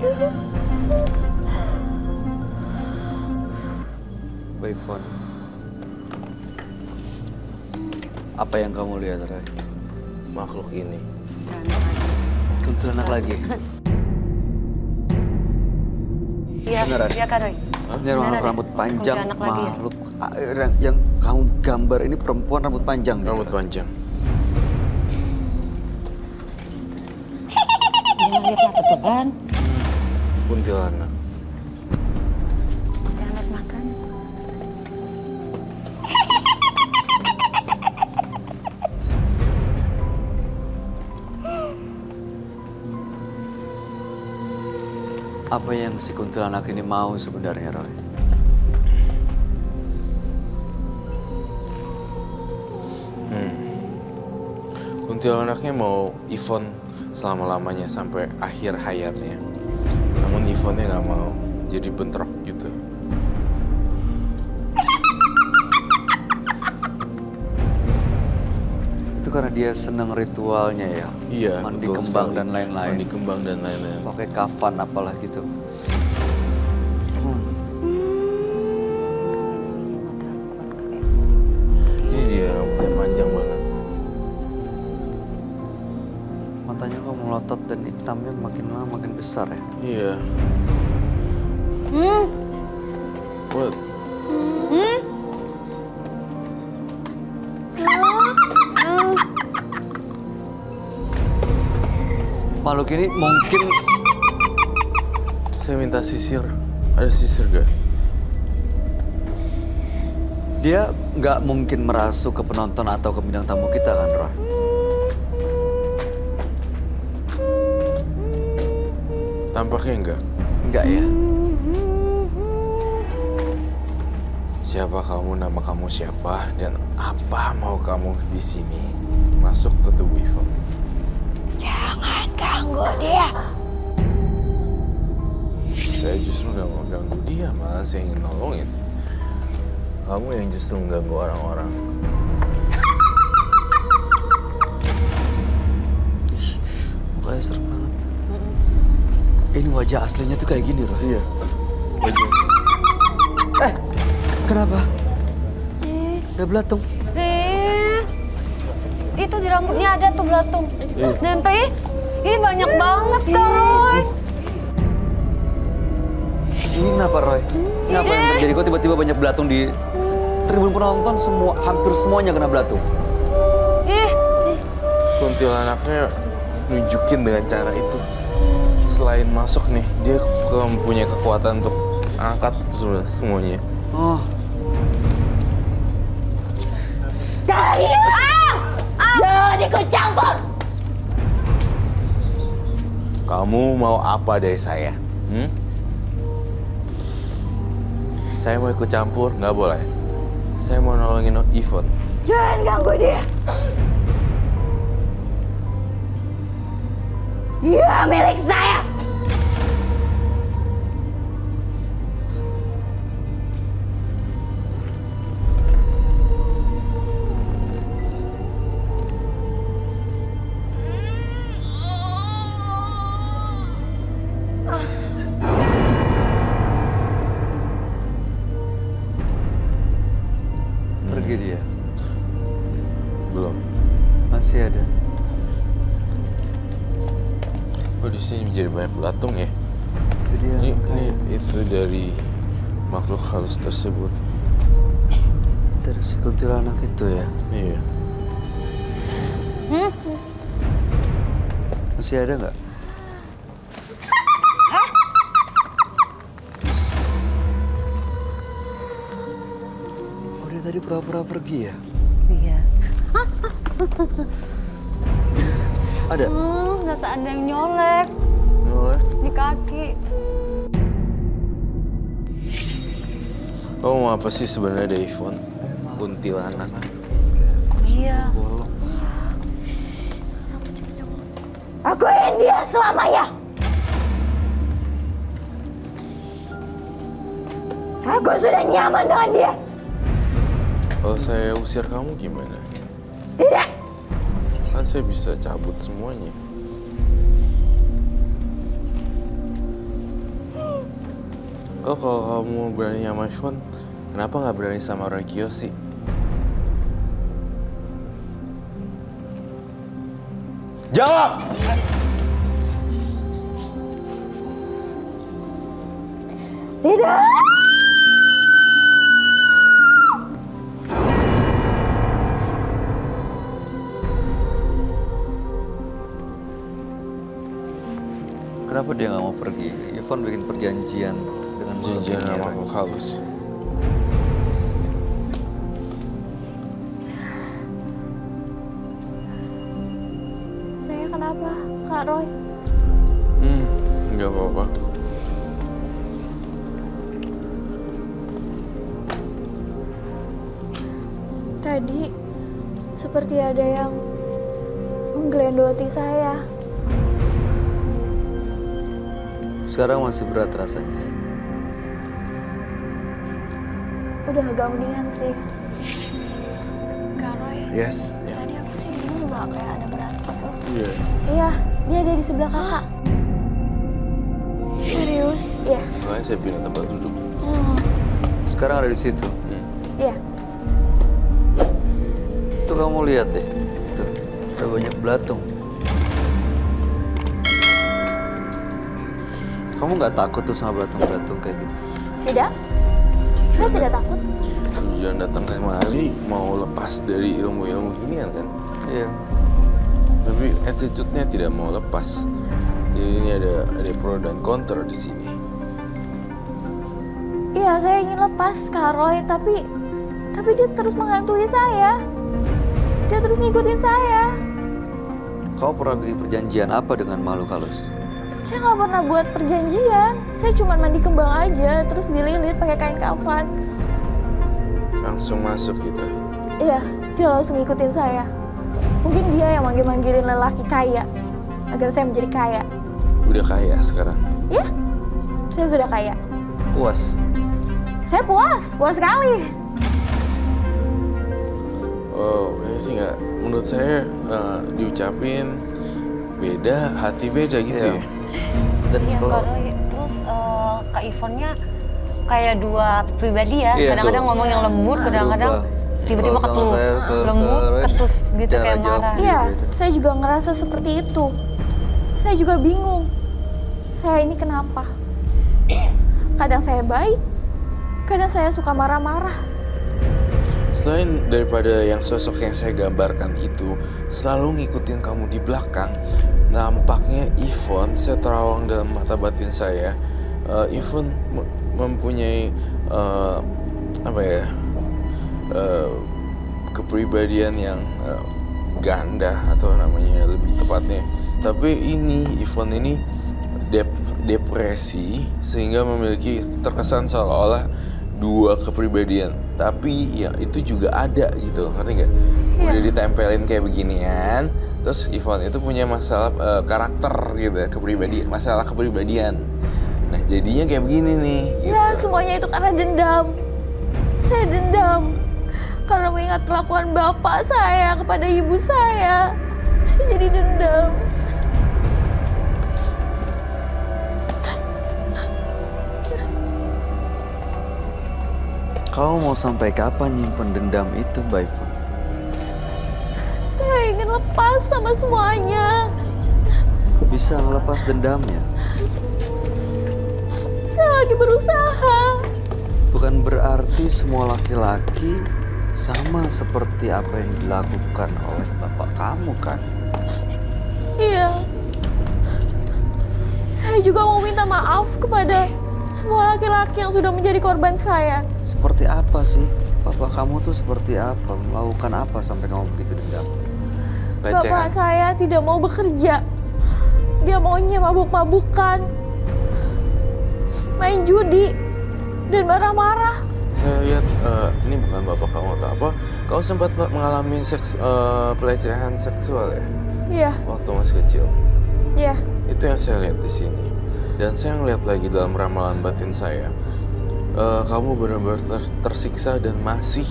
ya. Wifon. Apa yang kamu lihat, Ray? Makhluk ini. Kuntilanak lagi. Iya, Beneran? iya kan, Roy? Ini makhluk rambut panjang, Kuntilanak lagi ya? makhluk yang kamu gambar ini perempuan rambut panjang. gitu. Rambut panjang. Jangan lihat mata tuh kan. Kuntilanak. Jangan lihat makan. Apa yang si kuntilanak ini mau sebenarnya, Roy? Kuntilanaknya mau Yvonne selama-lamanya sampai akhir hayatnya. Namun Yvonne-nya nggak mau, jadi bentrok gitu. Itu karena dia seneng ritualnya ya? Iya, Mandi betul kembang sekali. dan lain-lain. Mandi kembang dan lain-lain. Pakai kafan apalah gitu. Jadi dia rambutnya panjang banget. Matanya kok melotot dan hitamnya makin lama makin besar ya? Iya. What? Makhluk ini mungkin Saya minta sisir. Ada sisir gak? dia nggak mungkin merasuk ke penonton atau ke bintang tamu kita kan, Roy? Tampaknya enggak. Enggak ya? Siapa kamu, nama kamu siapa, dan apa mau kamu di sini? Masuk ke tubuh Yvonne. Jangan ganggu dia. Saya justru nggak mau ganggu dia, malah saya ingin nolongin. Kamu yang justru mengganggu orang-orang. Mukanya serem banget. Ini wajah aslinya tuh kayak gini, Roy. Iya. Baju. Kenapa? Ada belatung. Itu di rambutnya ada tuh belatung. Nempel, ih banyak banget kan, Roy. Ini kenapa, Roy? Ini apa yang terjadi? Kok tiba-tiba banyak belatung di tribun penonton? Hampir semuanya kena belatung. Ih, Kuntilanaknya nunjukin dengan cara itu. Selain masuk nih, dia mempunyai kekuatan untuk angkat semuanya. Oh, jangan ikut campur. Kamu mau apa dari saya? Saya mau ikut campur, nggak boleh. Saya mau nolongin Yvonne. Jangan ganggu dia. Dia milik saya. pergi dia. Belum. Masih ada. Oh, di sini menjadi banyak belatung ya. Itu dia. Ini itu dari makhluk halus tersebut. Dari si kuntilanak itu ya. Iya. Masih ada nggak? Oh, dia tadi pura-pura pergi ya? Iya. Ada? Nggak ada yang nyolek Boleh. di kaki. Kamu mau apa sih sebenarnya dari Yvonne? Kuntilanak. Iya. Bolong. Aku ingin dia selamanya. Aku sudah nyaman dengan dia. Kalau saya usir kamu gimana? Tidak. Kan saya bisa cabut semuanya. Oh, kalau kamu berani sama Ivan, kenapa nggak berani sama Roy Kiyoshi? Jawab! Tidak. Kenapa dia nggak mau pergi? Ivan bikin perjanjian dengan Janjian makhluk sama ini. makhluk halus. Saya kenapa, Kak Roy? Nggak apa-apa. Tadi seperti ada yang menggelendoti saya. Sekarang masih berat rasanya. Udah agak mendingan sih. Kak Roy, Yes, ya. tadi aku sih di sini juga kayak ada berat gitu. Iya. Iya, dia ada di sebelah kakak. Serius? Iya, Makanya saya pindah tempat duduk. Sekarang ada di situ. iya. Tuh kamu lihat deh. Tuh, ada banyak belatung. Kamu nggak takut tuh sama belatung-belatung kayak gitu? Tidak? Saya tidak takut. Tujuan datang kemari mau lepas dari ilmu-ilmu ginian kan? Iya. Tapi attitude-nya tidak mau lepas. Jadi ini ada pro dan kontra di sini. Iya, saya ingin lepas Kak Roy, tapi dia terus menghantui saya. Dia terus ngikutin saya. Kau pernah bikin perjanjian apa dengan makhluk halus? Saya nggak pernah buat perjanjian. Saya cuma mandi kembang aja, terus dililit pakai kain kafan. Langsung masuk gitu. Iya, dia langsung ngikutin saya. Mungkin dia yang manggil-manggilin lelaki kaya agar saya menjadi kaya. Udah kaya sekarang. Ya, saya sudah kaya. Puas. Saya puas sekali. Oh, ini sih nggak. Menurut saya diucapin beda, hati beda gitu Iya. ya. Dan Iya, kalau Kak Roy. Terus Kak Ivonnya kayak dua pribadi ya. Iya, Kadang-kadang tuh. ngomong yang lembut, kadang-kadang Berubah. tiba-tiba Kalau sama ketus. saya Lembut, Roy, ketus gitu cara kayak jawab marah. dia Iya, beda. saya juga ngerasa seperti itu. Saya juga bingung. Saya ini kenapa? Kadang saya baik, kadang saya suka marah-marah. Selain daripada yang sosok yang saya gambarkan itu selalu ngikutin kamu di belakang, nampaknya Ivan, saya terawang dalam mata batin saya, Ivan mempunyai apa ya, kepribadian yang ganda atau namanya lebih tepatnya. Tapi ini Ivan ini depresi sehingga memiliki terkesan seolah-olah dua kepribadian, tapi ya itu juga ada gitu, ngerti nggak? Udah ditempelin kayak beginian, terus Ivan itu punya masalah karakter gitu, masalah kepribadian. Nah jadinya kayak begini nih. Gitu. Ya, semuanya itu karena dendam. Saya dendam karena mengingat kelakuan bapak saya kepada ibu saya. Saya jadi dendam. kau mau sampai kapan nyimpen dendam itu, Mbak Ivan? Saya ingin lepas sama semuanya. Bisa ngelepas dendamnya. Saya lagi berusaha. Bukan berarti semua laki-laki sama seperti apa yang dilakukan oleh bapak kamu kan? Iya. Saya juga mau minta maaf kepada semua laki-laki yang sudah menjadi korban saya. Seperti apa sih? Bapak kamu tuh seperti apa? Melakukan apa sampai kamu begitu dendam? Bapak saya tidak mau bekerja. Dia maunya mabuk-mabukan, main judi, dan marah-marah. Saya lihat ini bukan bapak kamu atau apa. Kau sempat mengalami pelecehan seksual ya? Iya, Waktu masih kecil. iya. Itu yang saya lihat di sini. Dan saya ngeliat lagi dalam ramalan batin saya. Kamu benar-benar tersiksa dan masih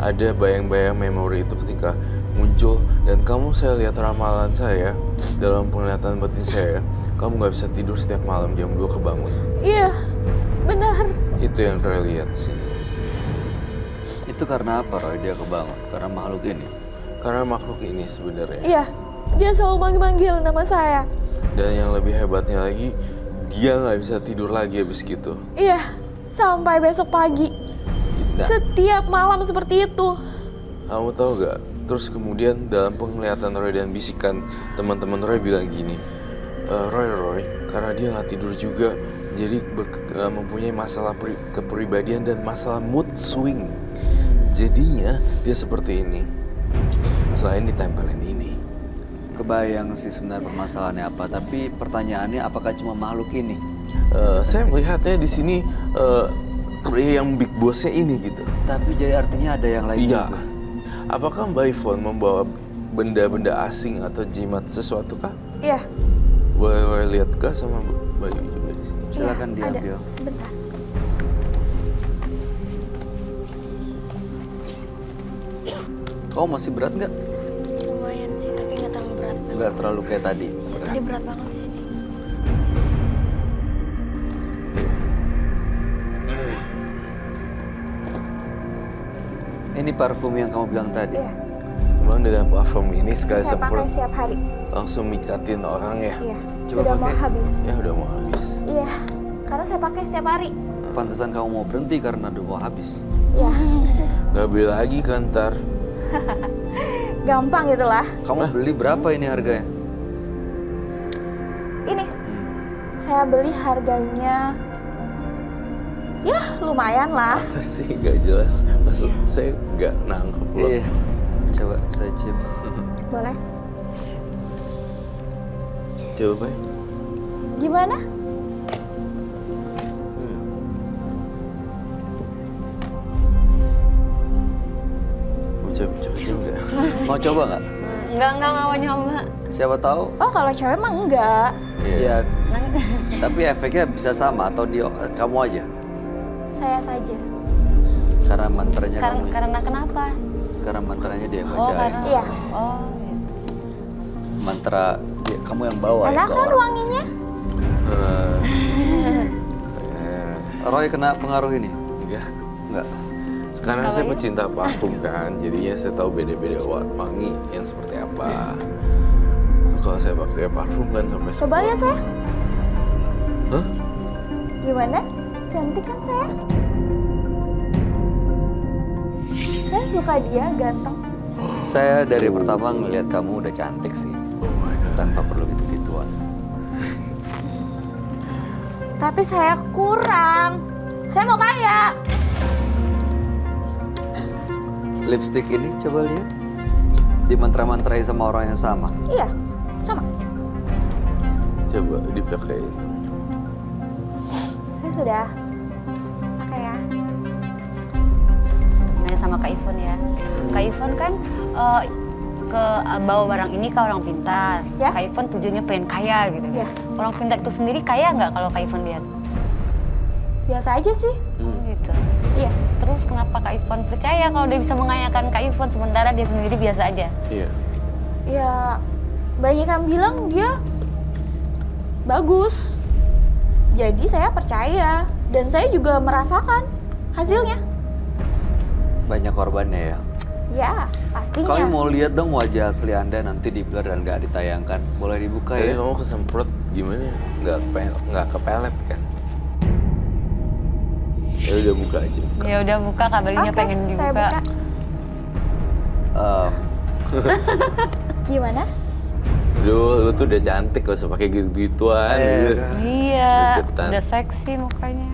ada bayang-bayang memori itu ketika muncul. Dan kamu, saya lihat ramalan saya dalam penglihatan batin saya. Kamu nggak bisa tidur setiap malam jam 2 kebangun. Iya, benar. Itu yang Roy lihat di sini. Itu karena apa Roy dia kebangun? Karena makhluk ini. Karena makhluk ini sebenarnya. Iya, dia selalu manggil-manggil nama saya. Dan yang lebih hebatnya lagi, dia nggak bisa tidur lagi habis gitu. Iya, sampai besok pagi. Nah, Setiap malam seperti itu. kamu tahu gak? Terus kemudian dalam penglihatan Roy dan bisikan teman-teman Roy bilang gini, Roy, karena dia nggak tidur juga, jadi mempunyai masalah kepribadian dan masalah mood swing. Jadinya dia seperti ini. Selain ditempelin ini. Kebayang sih sebenarnya permasalahannya apa, tapi pertanyaannya apakah cuma makhluk ini? Saya melihatnya di sini yang big bossnya ini gitu. Tapi jadi artinya ada yang lain Iya. juga. Apakah Mbak Yvonne membawa benda-benda asing atau jimat sesuatu kah? Iya. Boleh lihat kah sama Mbak Yu juga di sini? Silakan iya, ada. diambil. Sebentar. Oh masih berat nggak? Lumayan sih, tapi nggak terlalu berat. Nggak terlalu kayak tadi. Iya, tadi berat banget di sini. Ini parfum yang kamu bilang tadi. Iya. Memang dengan parfum ini sekali Saya pakai semprot setiap hari. langsung mikatin orang ya? Iya. Coba Sudah mau pakai. habis. Ya udah mau habis. Iya. Karena saya pakai setiap hari. Pantesan kamu mau berhenti karena udah mau habis. Iya. Gak beli lagi kan ntar. Gampang gitulah. Kamu beli berapa ini harganya? Ini. Saya beli harganya ya lumayan lah. Apa sih gak jelas? Maksud saya gak nangkep loh. Iya. Coba saya cium. Boleh. Coba ya. Gimana? Coba juga. Mau coba nggak? Enggak mau nyoba. Siapa tahu? Oh kalau cewek mah enggak. Ya. Tapi efeknya bisa sama atau kamu aja? Saya saja. Karena mantranya kamu. Karena kenapa? Karena mantranya dia yang Oh, bacain. karena Iya. Oh, gitu. Mantra kamu yang bawa Enak ke kan orang. wanginya? Roy kena pengaruh ini? Enggak. Enggak. Sekarang Kalau saya ini? pecinta parfum kan, jadinya saya tahu beda-beda wangi yang seperti apa. Kalau saya pakai parfum kan sampai Coba lihat saya. Hah? Gimana? Cantik kan saya? Saya suka dia, ganteng. Saya dari pertama ngelihat kamu udah cantik sih. Oh my God. Tanpa perlu gitu-gituan. Tapi saya kurang. Saya mau kaya. Lipstick ini coba lihat. Dimantra-mantrai sama orang yang sama. Iya, sama. Coba dipakai. Saya sudah pakai ya. Nanya sama Kak Ivon ya. Kak Ivon kan ke bawa barang ini ke orang pintar. Ya. Kak Ivon tujuannya pengen kaya gitu. Ya. Orang pintar itu sendiri kaya nggak kalau Kak Ivon lihat? Biasa aja sih. Gitu. Iya. Terus kenapa Kak Ivon percaya kalau dia bisa mengayakan Kak Ivon sementara dia sendiri biasa aja? Iya. Ya, banyak yang bilang dia bagus. Jadi saya percaya. Dan saya juga merasakan hasilnya. Banyak korbannya ya. Ya, pastinya. Kami mau lihat dong wajah asli Anda nanti di blur dan nggak ditayangkan. Boleh dibuka Tadi ya? kamu kesemprot gimana? Nggak kepelet kan? Ya udah buka aja. Ya udah buka, Kak Baginya Oke, pengen dibuka. saya buka. Em, Gimana? Lu tuh udah cantik, gak usah pakai gitu-gituan. Gitu. Iya, Deketan. udah seksi mukanya.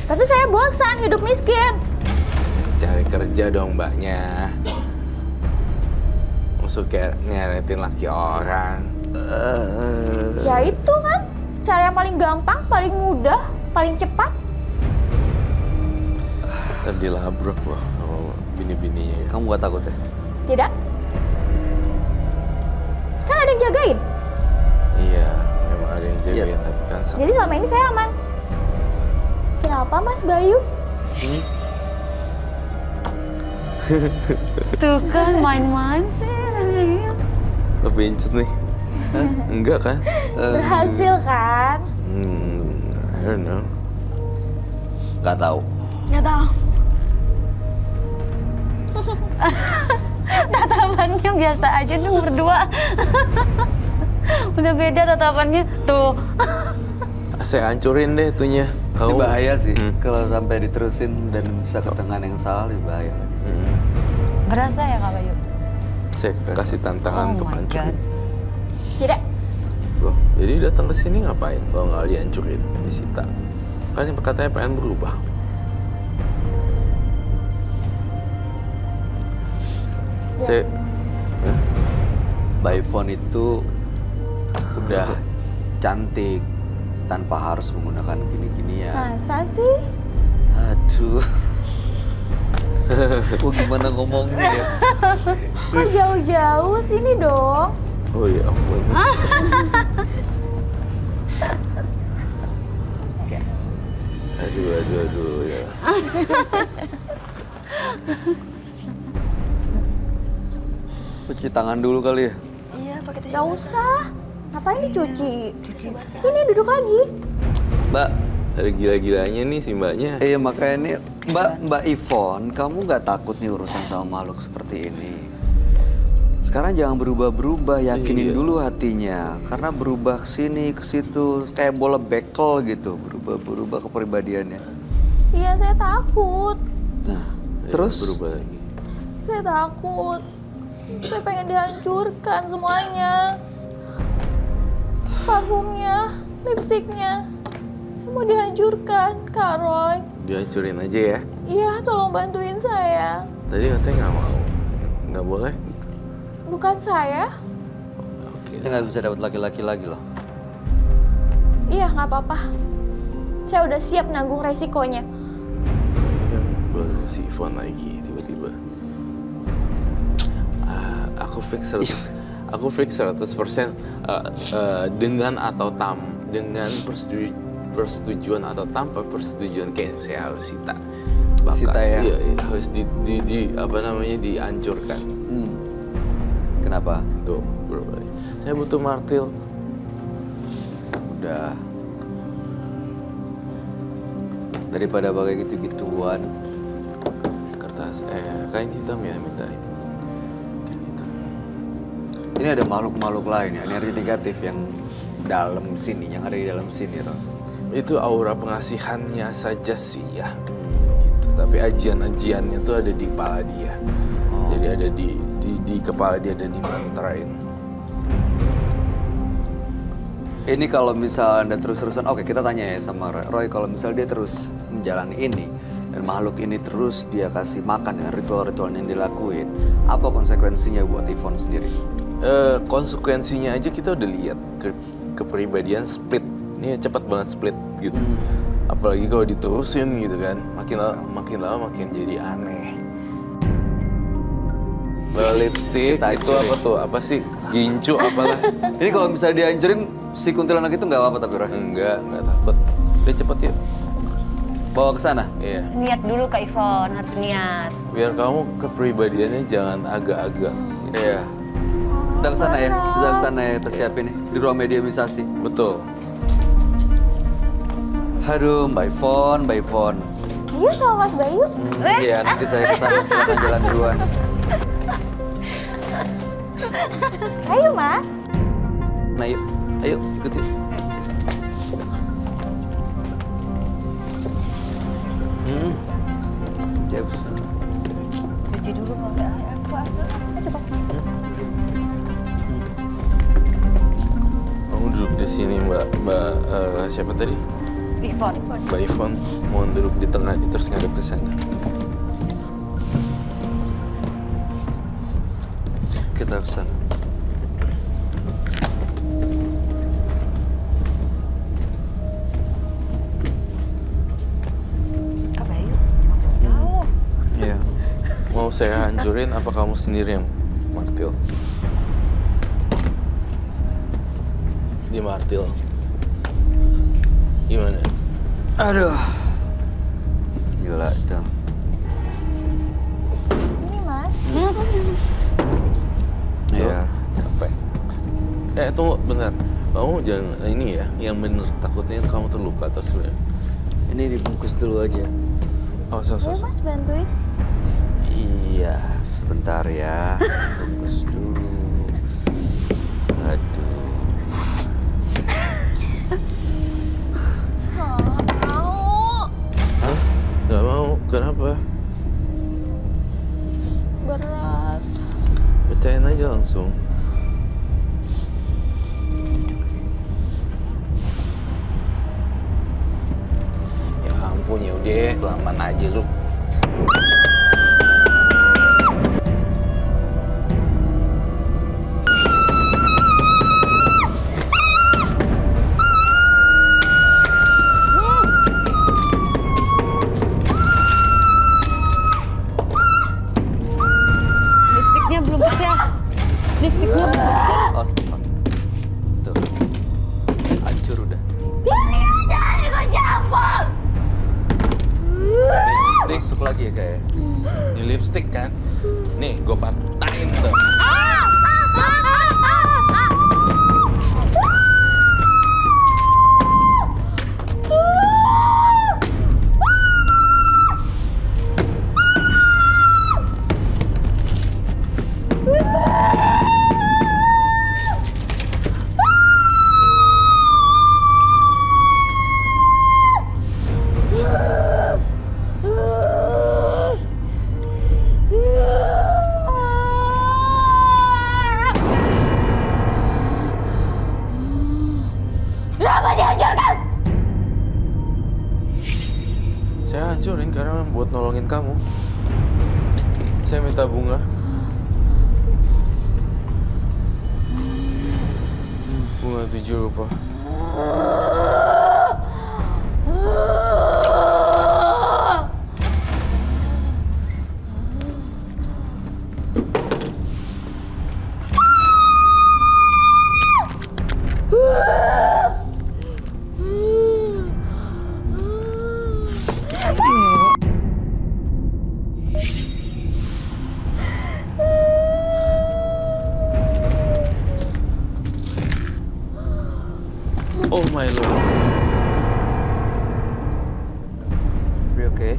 Tapi saya bosan hidup miskin. Cari kerja dong mbaknya. Musuh kayak ngeretin laki orang. Ya itu kan cara yang paling gampang, paling mudah, paling cepat. Ntar dilabrok loh sama bini-bininya. Kamu gak takut ya? Tidak? Kan ada yang jagain. Iya, memang ada yang jagain Iya. tapi kan Jadi selama ini saya aman. Kenapa Mas Bayu? Tuh kan main-main sih. Kepencet nih. Enggak kan? Berhasil kan? I don't know. Gak tahu. Nggak tahu. Tatapannya biasa aja dong berdua. Udah beda tatapannya tuh. Saya hancurin deh itunya. Ini bahaya sih. Hmm. Kalau sampai diterusin dan bisa ke tangan yang salah, lebih bahaya lagi sih. Berasa ya Kak Bayu? Saya kasih tantangan untuk Oh my hancurin. God. Tidak. Loh, jadi datang ke sini ngapain kalau nggak dihancurin, disita? Kan katanya pengen berubah. Saya By phone itu udah cantik tanpa harus menggunakan gini-ginian. Masa sih? Aduh. Oh, gimana ngomongnya ya? Kok jauh-jauh sini dong? oh ya ampun. Aduh ya. Cuci tangan dulu kali ya. Iya, pakai tisu Gak basah. usah. Ngapain dicuci? Tisu basah. Sini duduk lagi. Mbak, Ada gila-gilanya nih si mbaknya. iya makanya nih Mbak Ivon, kamu nggak takut nih urusan sama makhluk seperti ini? Sekarang jangan berubah-berubah, yakinin Iya. dulu hatinya. Karena berubah kesini ke situ kayak bola bekel gitu, berubah-berubah kepribadiannya. Iya, saya takut. Nah, Ya, terus berubah lagi. Saya takut. Saya pengen dihancurkan semuanya. Parfumnya, lipstiknya. Saya mau dihancurkan, Kak Roy. Dihancurin aja ya. Iya, tolong bantuin saya. Tadi katanya nggak mau. Nggak boleh. Bukan saya. Oke. kita nggak bisa dapat laki-laki lagi loh. Iya, nggak apa-apa. Saya udah siap nanggung resikonya. Ini kan baru si Ivan lagi tiba-tiba. Aku fix 100% dengan atau dengan persetujuan atau tanpa persetujuan kayak saya harus sita. Sita ya? Iya, harus apa namanya dihancurkan. Kenapa? Tuh, bro. Saya butuh martil. Udah. Daripada pakai gitu-gituan. Kertas kain hitam ya mintain. Kain hitam. Ini ada makhluk-makhluk lain ya, energi negatif yang dalam sini, yang ada di dalam sini, Ron. Itu aura pengasihannya saja sih ya. Gitu. Tapi ajian-ajiannya tuh ada di kepala dia. Jadi ada di kepala dia ada dimantrain. Ini kalau misal Anda terus-terusan, oke kita tanya ya sama Roy. Roy, kalau misal dia terus menjalani ini, dan makhluk ini terus dia kasih makan dengan ritual-ritual yang dilakuin, apa konsekuensinya buat Ivon sendiri? Konsekuensinya aja kita udah lihat kepribadian split. Ini cepat banget split gitu. Apalagi kalau diterusin gitu kan, makin lama makin jadi aneh. Lipstick Kita itu apa tuh? Apa sih? Gincu apalah? Ini kalau misalnya dihancurin, si kuntilanak itu nggak apa-apa tapi Roy? Enggak takut. Udah cepet yuk. Bawa ke sana? Iya. Niat dulu Kak Ivon, harus niat. Biar kamu kepribadiannya jangan agak-agak. Iya. Kita ke sana ya, kita ke sana ya, kita siapin nih, di ruang mediumisasi. Betul. Aduh, Mbak Ivon. Iya, sama Mas Bayu. Iya, nanti saya ke sana, silakan jalan duluan. Ayo, Mas. Nah, ayo ikut yuk. Jeps. Cuci dulu kalau nggak aku coba. Kamu duduk di sini Mbak siapa tadi? Ivon. Mbak Ivon. Mohon duduk di tengah terus ngadep ke sana. Kita ke sana. Kak Bayu. Jauh. Iya. Mau saya hancurin apa kamu sendiri yang martil? Di martil. Gimana? Aduh. Gila itu. Ini, Mas. Iya. Capek. Tunggu bentar. Kamu jangan ini ya, yang bener takutnya kamu terluka atau sebenarnya. Ini dibungkus dulu aja. Oh, Ya Mas bantuin. Iya, sebentar ya. Bungkus dulu. Aduh. Mau. Hah? Gak mau, kenapa? Berat. Pecahin aja langsung. Ya ampun, ya udah, kelamaan aja lu. Lipstiknya belum pecah. Lipstiknya belum pecah. Oh, tuh. Hancur udah. Jangan ikut campur. Lipstick, Masuk lagi ya kayak. ini lipstick kan? Nih, gue patahin tuh. Kenapa dihancurkan? Saya hancurin karena buat nolongin kamu. Saya minta bunga. Bunga 7 rupiah. Oh my lord. Are you okay?